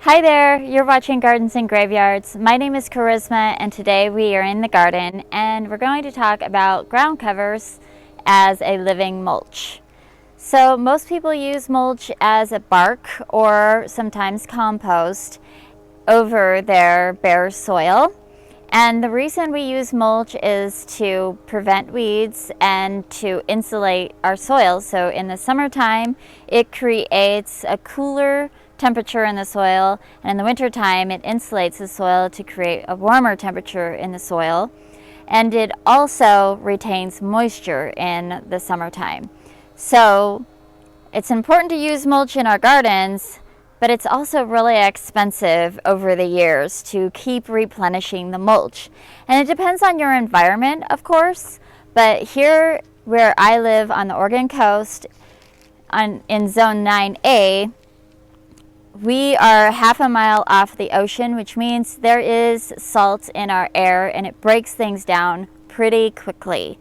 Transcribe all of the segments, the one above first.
Hi there, you're watching Gardens and Graveyards. My name is Charisma and today we are in the garden and we're going to talk about ground covers as a living mulch. So most people use mulch as a bark or sometimes compost over their bare soil. And the reason we use mulch is to prevent weeds and to insulate our soil. So in the summertime, it creates a cooler temperature in the soil, and in the wintertime it insulates the soil to create a warmer temperature in the soil, and it also retains moisture in the summertime. So it's important to use mulch in our gardens, but it's also really expensive over the years to keep replenishing the mulch. And it depends on your environment, of course, but here where I live on the Oregon coast in zone 9A, we are half a mile off the ocean, which means there is salt in our air and it breaks things down pretty quickly.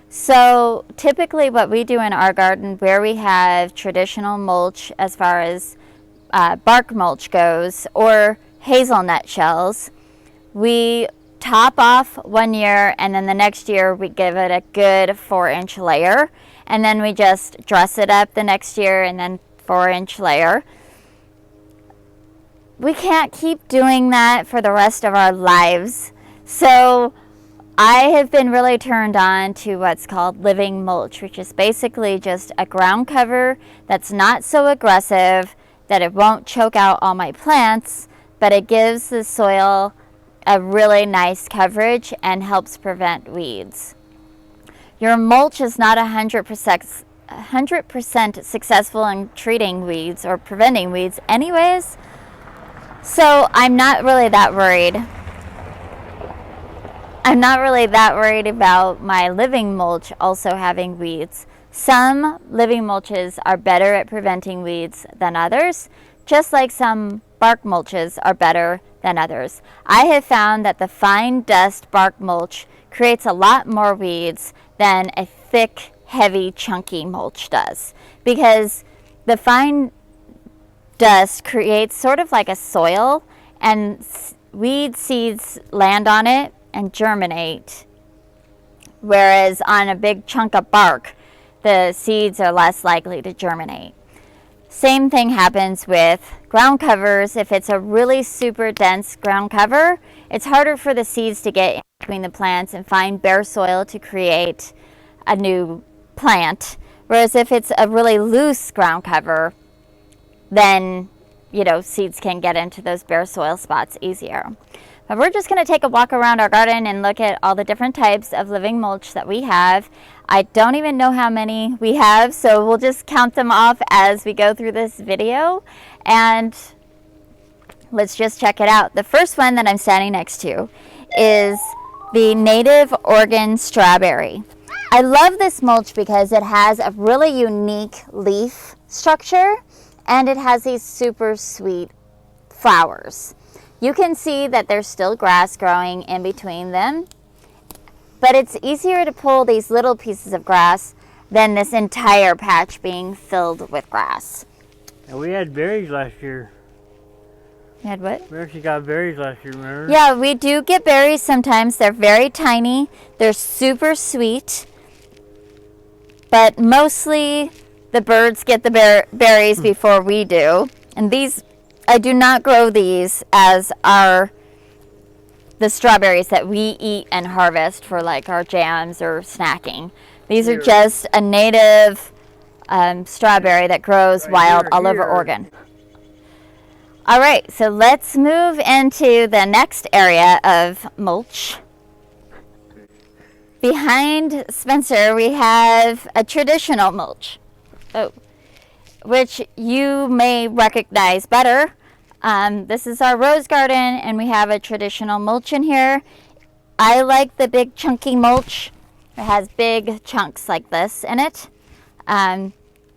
So typically what we do in our garden, where we have traditional mulch as far as bark mulch goes, or hazelnut shells, we top off one year and then the next year we give it a good 4-inch layer, and then we just dress it up the next year and then 4-inch layer. We can't keep doing that for the rest of our lives. So I have been really turned on to what's called living mulch, which is basically just a ground cover that's not so aggressive that it won't choke out all my plants, but it gives the soil a really nice coverage and helps prevent weeds. Your mulch is not 100% successful in treating weeds or preventing weeds anyways. So I'm not really that worried. I'm not really that worried about my living mulch also having weeds. Some living mulches are better at preventing weeds than others, just like some bark mulches are better than others. I have found that the fine dust bark mulch creates a lot more weeds than a thick, heavy, chunky mulch does, because the fine dust creates sort of like a soil, and weed seeds land on it and germinate, whereas on a big chunk of bark the seeds are less likely to germinate. Same thing happens with ground covers. If it's a really super dense ground cover, it's harder for the seeds to get in between the plants and find bare soil to create a new plant, whereas if it's a really loose ground cover, then seeds can get into those bare soil spots easier. But we're just going to take a walk around our garden and look at all the different types of living mulch that we have. I don't even know how many we have, so we'll just count them off as we go through this video, and let's just check it out. The first one that I'm standing next to is the native Oregon strawberry. I love this mulch because it has a really unique leaf structure, and it has these super sweet flowers. You can see that there's still grass growing in between them, but it's easier to pull these little pieces of grass than this entire patch being filled with grass. And we had berries last year. You had what? We actually got berries last year, remember? Yeah, we do get berries sometimes. They're very tiny. They're super sweet, but mostly the birds get the berries before we do. And these, I do not grow these as the strawberries that we eat and harvest for like our jams or snacking. These are just a native strawberry that grows wild all over Oregon. All right, so let's move into the next area of mulch. Behind Spencer, we have a traditional mulch, which you may recognize better. This is our rose garden, and we have a traditional mulch in here. I like the big chunky mulch. It has big chunks like this in it,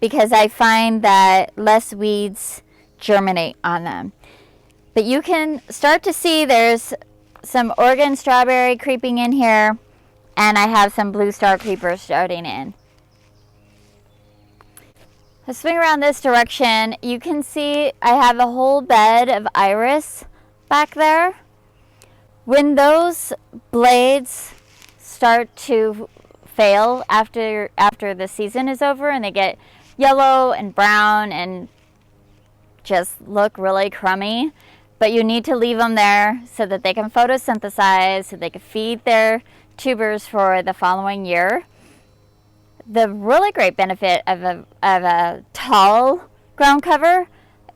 because I find that less weeds germinate on them. But you can start to see there's some Oregon strawberry creeping in here, and I have some blue star creepers starting in. Swing around this direction. You can see I have a whole bed of iris back there. When those blades start to fail after the season is over and they get yellow and brown and just look really crummy, but you need to leave them there so that they can photosynthesize, so they can feed their tubers for the following year. The really great benefit of a tall ground cover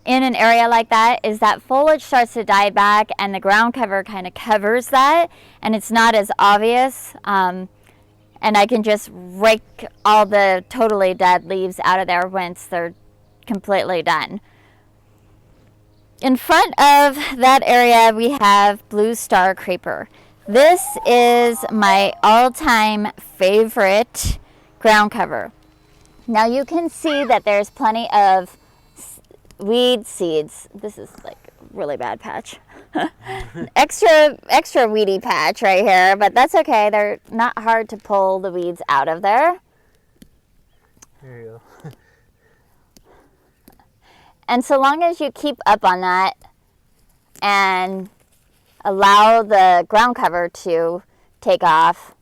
in an area like that is that foliage starts to die back and the ground cover kind of covers that, and it's not as obvious, and I can just rake all the totally dead leaves out of there once they're completely done. In front of that area we have blue star creeper. This is my all-time favorite ground cover. Now you can see that there's plenty of weed seeds. This is like a really bad patch. extra weedy patch right here, but that's okay. They're not hard to pull the weeds out of there. There you go. And so long as you keep up on that and allow the ground cover to take off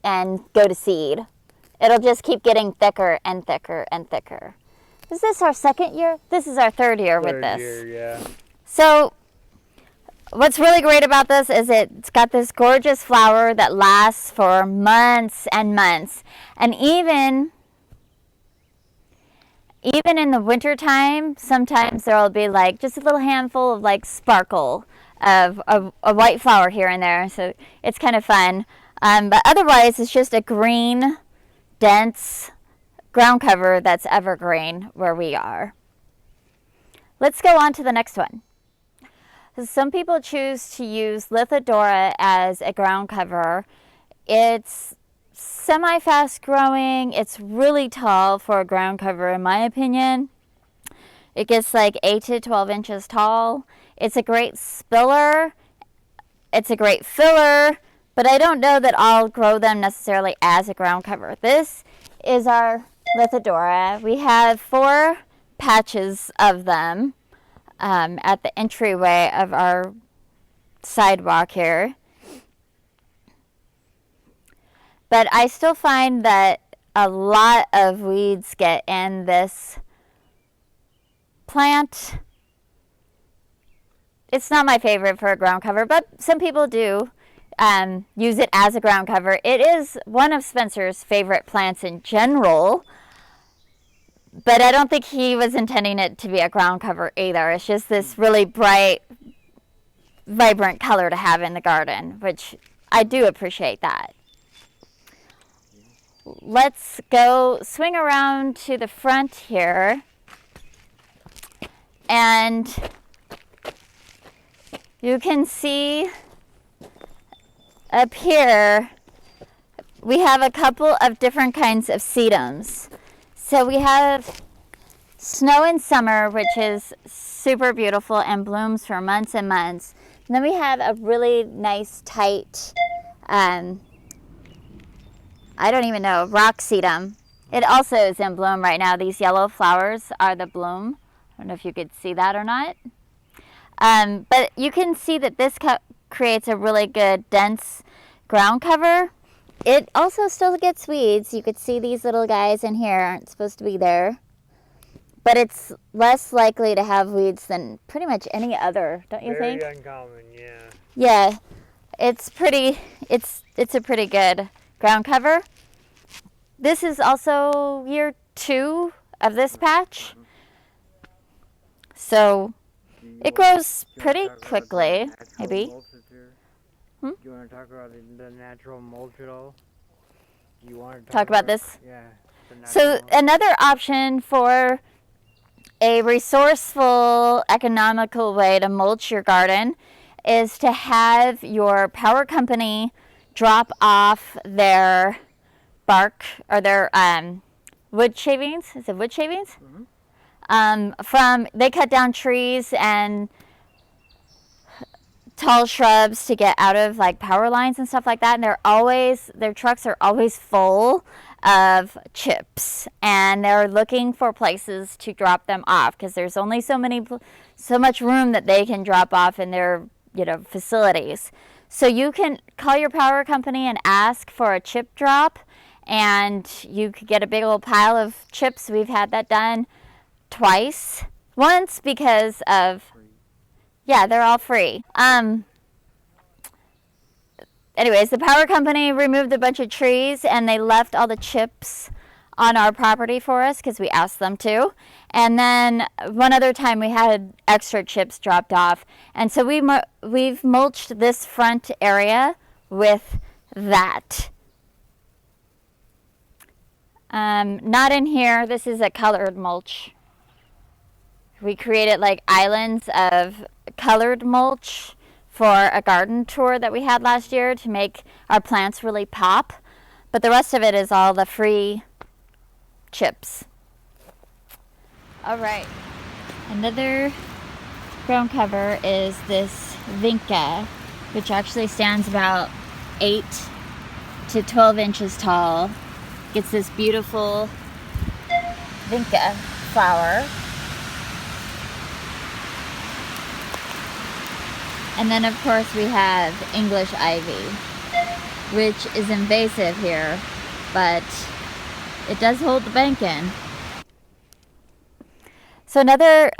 and go to seed, it'll just keep getting thicker and thicker and thicker. Is this our second year? This is our third year with this. Third year, yeah. So what's really great about this is it's got this gorgeous flower that lasts for months and months. And even in the winter time, sometimes there'll be like just a little handful of like sparkle of a white flower here and there. So it's kind of fun. But otherwise, it's just a green, dense ground cover that's evergreen where we are. Let's go on to the next one. Some people choose to use Lithodora as a ground cover. It's semi-fast growing. It's really tall for a ground cover in my opinion. It gets like 8 to 12 inches tall. It's a great spiller. It's a great filler, but I don't know that I'll grow them necessarily as a ground cover. This is our Lithodora. We have 4 patches of them at the entryway of our sidewalk here. But I still find that a lot of weeds get in this plant. It's not my favorite for a ground cover, but some people do use it as a ground cover. It is one of Spencer's favorite plants in general, but I don't think he was intending it to be a ground cover either. It's just this really bright, vibrant color to have in the garden, which I do appreciate that. Let's go swing around to the front here, and you can see up here we have a couple of different kinds of sedums. So we have snow in summer, which is super beautiful and blooms for months and months. And then we have a really nice tight I don't even know, rock sedum. It also is in bloom right now. These yellow flowers are the bloom. I don't know if you could see that or not. But you can see that this creates a really good dense ground cover. It also still gets weeds. You could see these little guys in here aren't supposed to be there. But it's less likely to have weeds than pretty much any other, don't you think? Very uncommon, yeah. Yeah, it's a pretty good ground cover. This is also year 2 of this patch. So it grows pretty quickly, maybe. Do you want to talk about the natural mulch at all? Do you want to Talk about this? Yeah. So another option for a resourceful, economical way to mulch your garden is to have your power company drop off their bark or their wood shavings. Is it wood shavings? Mm-hmm. They cut down trees and tall shrubs to get out of like power lines and stuff like that, and their trucks are always full of chips, and they're looking for places to drop them off because there's only so much room that they can drop off in their facilities. So you can call your power company and ask for a chip drop, and you could get a big old pile of chips. We've had that done twice. Once because of, yeah, they're all free. Anyways, the power company removed a bunch of trees and they left all the chips on our property for us because we asked them to. And then one other time we had extra chips dropped off. And so we've mulched this front area with that. Not in here. This is a colored mulch. We created like islands of colored mulch for a garden tour that we had last year to make our plants really pop. But the rest of it is all the free chips. All right. Another ground cover is this vinca, which actually stands about 8 to 12 inches tall. Gets this beautiful vinca flower. And then of course we have English ivy, which is invasive here, but it does hold the bank in. So another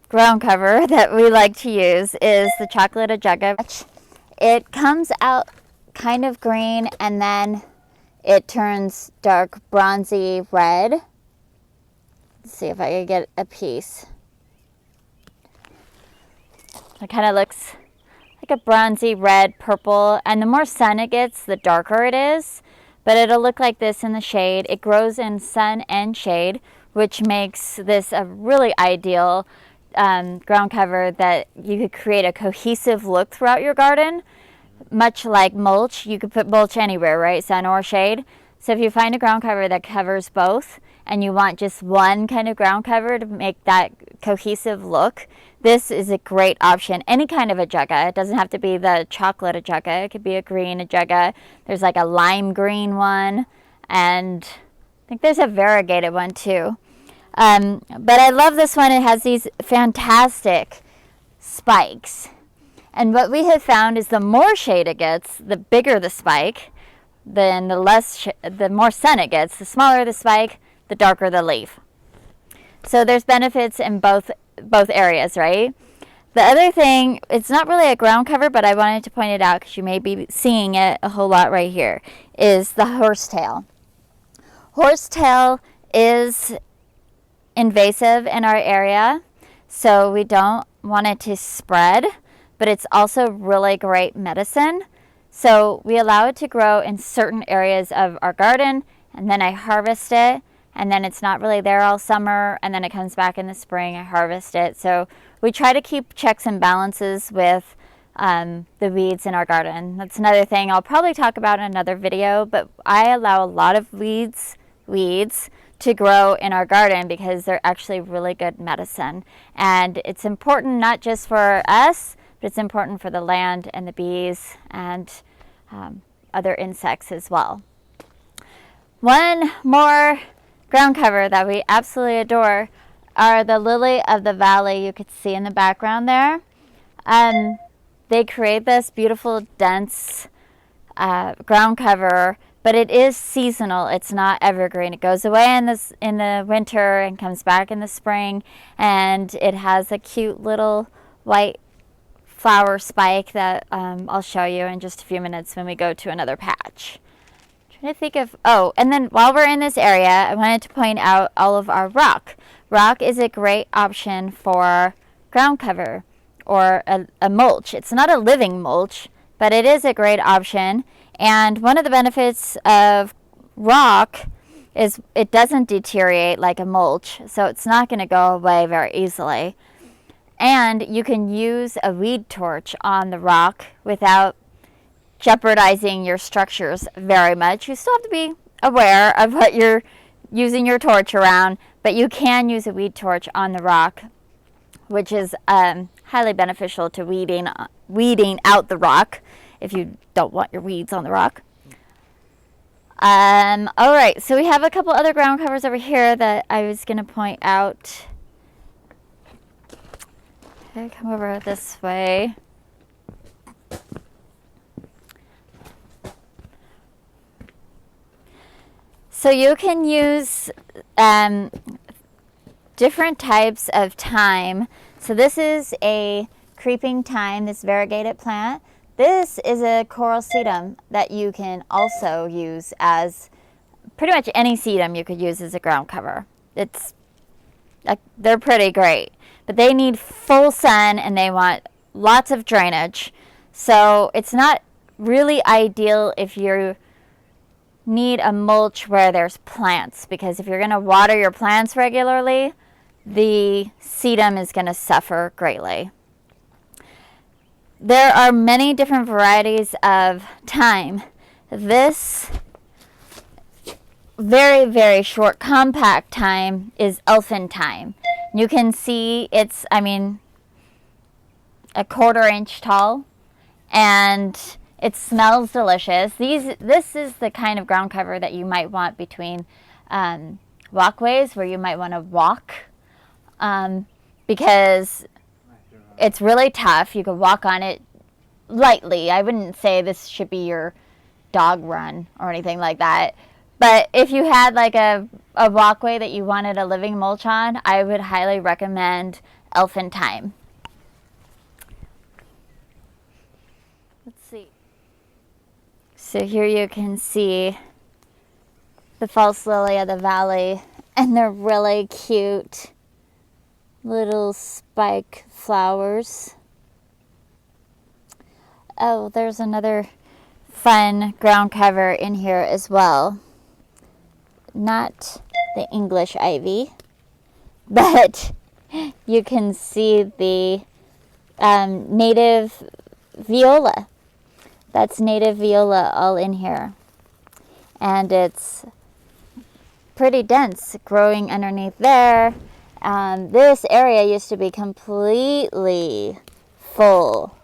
ground cover that we like to use is the chocolate Jugger. It comes out kind of green and then it turns dark bronzy red. Let's see if I can get a piece. It kind of looks like a bronzy red purple, and the more sun it gets, the darker it is, but it'll look like this in the shade. It grows in sun and shade, which makes this a really ideal ground cover that you could create a cohesive look throughout your garden. Much like mulch, you could put mulch anywhere, right? Sun or shade. So if you find a ground cover that covers both and you want just one kind of ground cover to make that cohesive look, this is a great option. Any kind of a Jugger. It doesn't have to be the chocolate Jugger. It could be a green Jugger. There's like a lime green one, and I think there's a variegated one too. But I love this one. It has these fantastic spikes. And what we have found is the more shade it gets, the bigger the spike. Then the more sun it gets, the smaller the spike, the darker the leaf. So there's benefits in both areas, right? The other thing, it's not really a ground cover, but I wanted to point it out because you may be seeing it a whole lot right here, is the horsetail. Horsetail is invasive in our area, so we don't want it to spread, but it's also really great medicine. So we allow it to grow in certain areas of our garden, and then I harvest it, and then it's not really there all summer, and then it comes back in the spring. I harvest it. So we try to keep checks and balances with the weeds in our garden. That's another thing I'll probably talk about in another video, but I allow a lot of weeds to grow in our garden because they're actually really good medicine. And it's important not just for us, but it's important for the land and the bees and other insects as well. One more ground cover that we absolutely adore are the lily of the valley. You could see in the background there. They create this beautiful dense ground cover, but it is seasonal. It's not evergreen. It goes away in the winter and comes back in the spring, and it has a cute little white flower spike that I'll show you in just a few minutes when we go to another patch. To think of, and then while we're in this area, I wanted to point out all of our rock. Rock is a great option for ground cover or a mulch. It's not a living mulch, but it is a great option. And one of the benefits of rock is it doesn't deteriorate like a mulch, so it's not going to go away very easily. And you can use a weed torch on the rock without jeopardizing your structures very much. You still have to be aware of what you're using your torch around, but you can use a weed torch on the rock, which is highly beneficial to weeding out the rock if you don't want your weeds on the rock. All right, so we have a couple other ground covers over here that I was going to point out. Okay, come over this way. So you can use different types of thyme. So this is a creeping thyme, this variegated plant. This is a coral sedum that you can also use as pretty much any sedum you could use as a ground cover. They're pretty great, but they need full sun and they want lots of drainage. So it's not really ideal if you need a mulch where there's plants, because if you're going to water your plants regularly, the sedum is going to suffer greatly. There are many different varieties of thyme. This very, very short compact thyme is elfin thyme. You can see it's, I mean, a 1/4 inch tall, and it smells delicious. This is the kind of ground cover that you might want between walkways where you might want to walk, because it's really tough. You can walk on it lightly. I wouldn't say this should be your dog run or anything like that. But if you had like a walkway that you wanted a living mulch on, I would highly recommend elfin thyme. Let's see. So here you can see the false lily of the valley, and they're really cute little spike flowers. Oh, there's another fun ground cover in here as well. Not the English ivy, but you can see the native viola. That's native viola all in here. And it's pretty dense growing underneath there. This area used to be completely full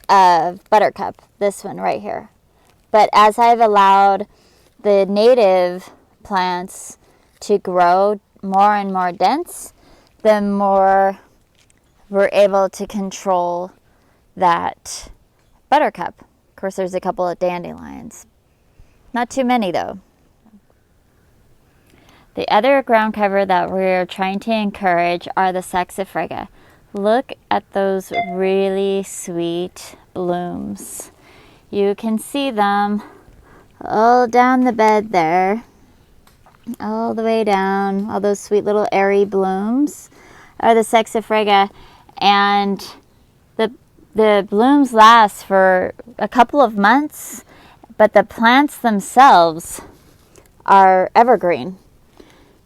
of buttercup, this one right here. But as I've allowed the native plants to grow more and more dense, the more we're able to control that buttercup. Of course, there's a couple of dandelions. Not too many though. The other ground cover that we're trying to encourage are the Saxophrega. Look at those really sweet blooms. You can see them all down the bed there, all the way down. All those sweet little airy blooms are the Saxophrega, and the blooms last for a couple of months, but the plants themselves are evergreen.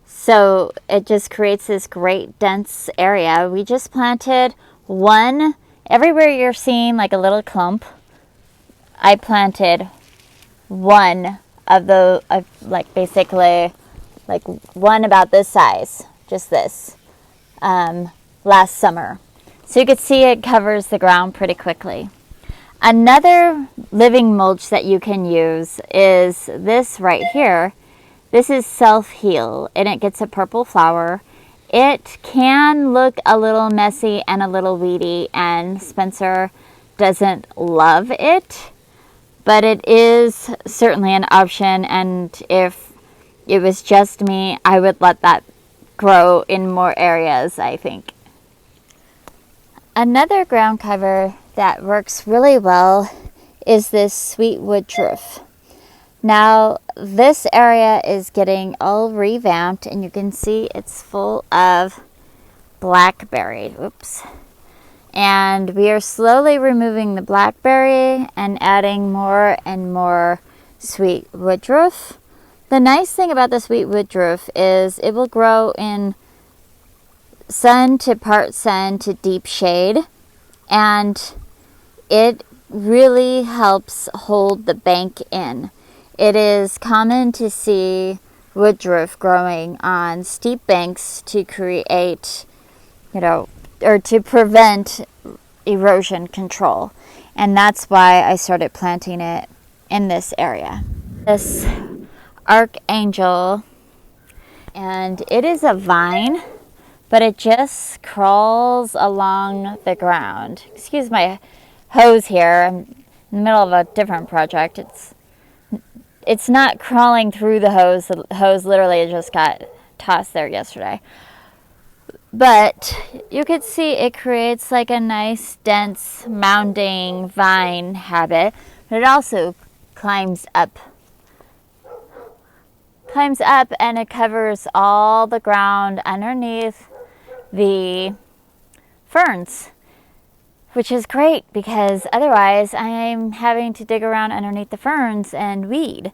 So it just creates this great dense area. We just planted one, everywhere you're seeing like a little clump, I planted one of the, like basically like one about this size, just this, last summer. So you could see it covers the ground pretty quickly. Another living mulch that you can use is this right here. This is self-heal, and it gets a purple flower. It can look a little messy and a little weedy, and Spencer doesn't love it, but it is certainly an option, and if it was just me, I would let that grow in more areas, I think. Another ground cover that works really well is this sweet woodruff. Now, this area is getting all revamped, and you can see it's full of blackberry. Oops. And we are slowly removing the blackberry and adding more and more sweet woodruff. The nice thing about the sweet woodruff is it will grow in sun to part sun to deep shade, and it really helps hold the bank in. It is common to see woodruff growing on steep banks to create, or to prevent erosion control. And that's why I started planting it in this area. This Arcangel, and it is a vine, but it just crawls along the ground. Excuse my hose here. I'm in the middle of a different project. It's not crawling through the hose. The hose literally just got tossed there yesterday. But you could see it creates like a nice dense mounding vine habit, but it also climbs up and it covers all the ground underneath the ferns, which is great because otherwise I'm having to dig around underneath the ferns and weed.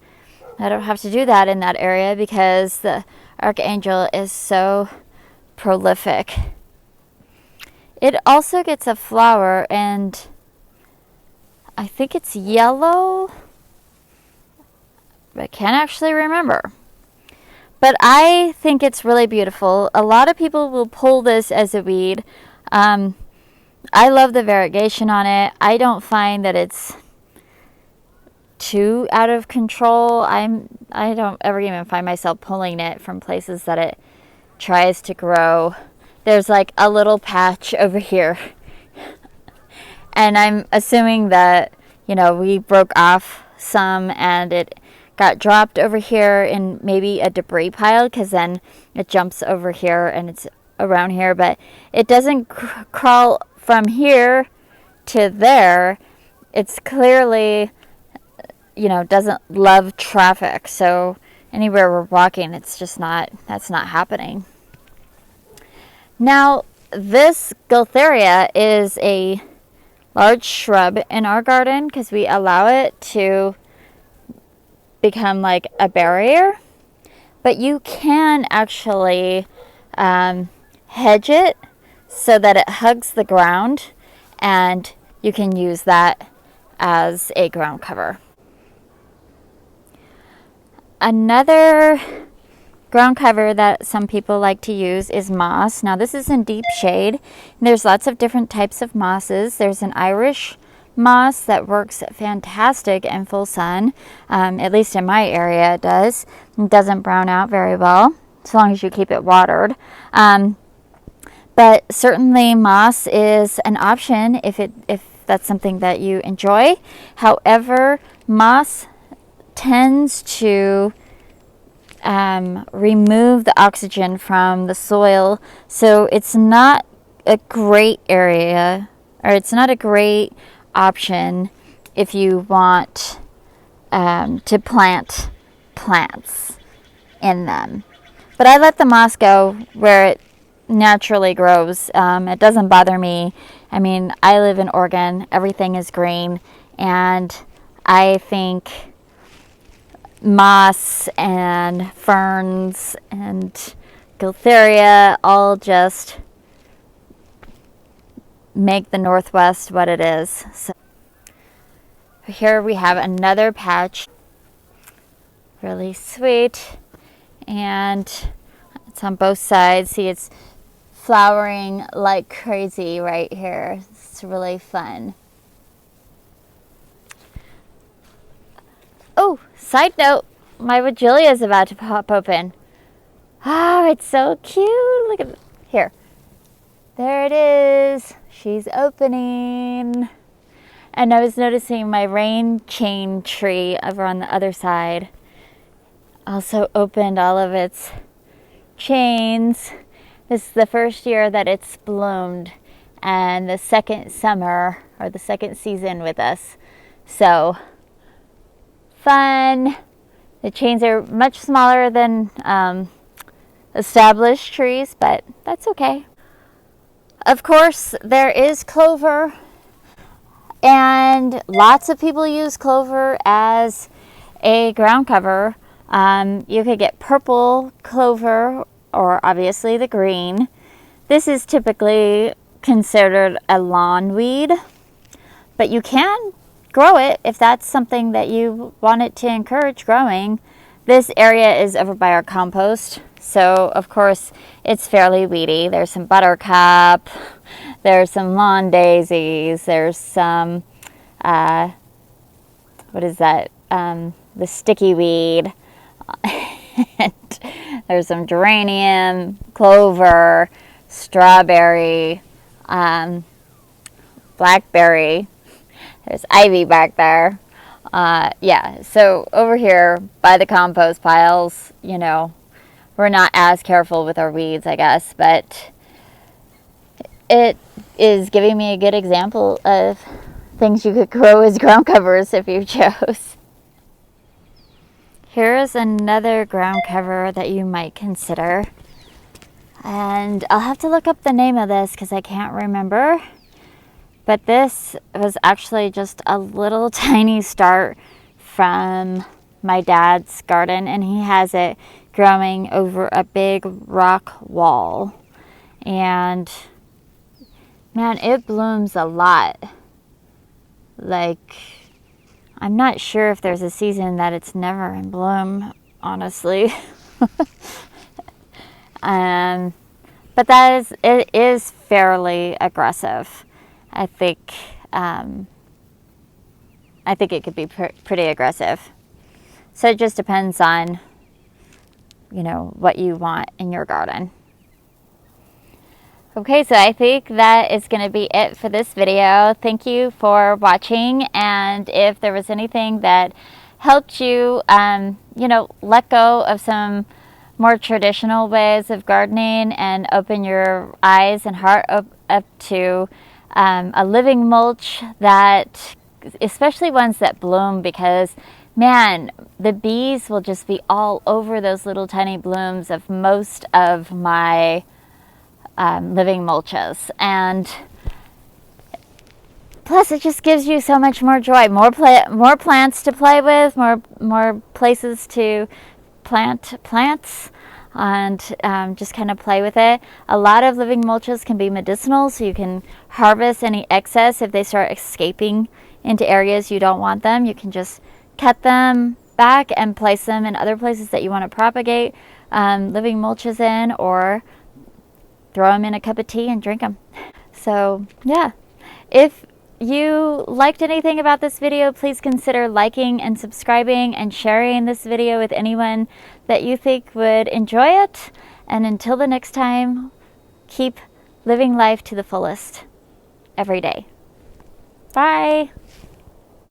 I don't have to do that in that area because the Arcangel is so prolific. It also gets a flower, and I think it's yellow. I can't actually remember. But I think it's really beautiful. A lot of people will pull this as a weed. I love the variegation on it. I don't find that it's too out of control. I don't ever even find myself pulling it from places that it tries to grow. There's like a little patch over here. And I'm assuming that, we broke off some and it got dropped over here in maybe a debris pile, because then it jumps over here and it's around here, but it doesn't crawl from here to there. It's clearly, doesn't love traffic. So anywhere we're walking, that's not happening. Now, this Gualtheria is a large shrub in our garden because we allow it to become like a barrier, but you can actually hedge it so that it hugs the ground, and you can use that as a ground cover. Another ground cover that some people like to use is moss. Now this is in deep shade. There's lots of different types of mosses. There's an Irish moss that works fantastic in full sun. At least in my area it does. It doesn't brown out very well as long as you keep it watered. But certainly moss is an option if that's something that you enjoy. However, moss tends to remove the oxygen from the soil, so it's not a great area, or it's not a great option if you want to plant plants in them. But I let the moss go where it naturally grows. It doesn't bother me. I mean, I live in Oregon, everything is green, and I think moss and ferns and Gualtheria all just make the Northwest what it is. So here we have another patch, really sweet, and it's on both sides. See, it's flowering like crazy right here. It's really fun. Oh, side note, my Virgilia is about to pop open. Oh, it's so cute. Look at here. There it is. She's opening. And I was noticing my rain chain tree over on the other side also opened all of its chains. This is the first year that it's bloomed, and the second summer, or the second season with us. So fun. The chains are much smaller than established trees, but that's okay. Of course, there is clover, and lots of people use clover as a ground cover. You could get purple clover, or obviously the green. This is typically considered a lawn weed, but you can grow it if that's something that you wanted to encourage growing. This area is over by our compost, so of course it's fairly weedy. There's some buttercup, there's some lawn daisies, there's some what is that, the sticky weed, And there's some geranium, clover, strawberry, blackberry. There's ivy back there. Yeah, so over here by the compost piles, you know, we're not as careful with our weeds, I guess, but it is giving me a good example of things you could grow as ground covers if you chose. Here's another ground cover that you might consider. And I'll have to look up the name of this because I can't remember. But this was actually just a little tiny start from my dad's garden, and he has it growing over a big rock wall. And man, it blooms a lot. Like, I'm not sure if there's a season that it's never in bloom, honestly. But it is fairly aggressive. I think it could be pretty aggressive. So it just depends on, you know, what you want in your garden. Okay, so I think that is going to be it for this video. Thank you for watching, and if there was anything that helped you, you know, let go of some more traditional ways of gardening and open your eyes and heart up to a living mulch, that, especially ones that bloom, because man, the bees will just be all over those little tiny blooms of most of my living mulches. And plus it just gives you so much more joy, more plants to play with, more places to plant plants, and just kind of play with it. A lot of living mulches can be medicinal, so you can harvest any excess. If they start escaping into areas you don't want them, you can just cut them back and place them in other places that you want to propagate living mulches in, or throw them in a cup of tea and drink them. So yeah, if you liked anything about this video, please consider liking and subscribing and sharing this video with anyone that you think would enjoy it. And until the next time, keep living life to the fullest every day. Bye.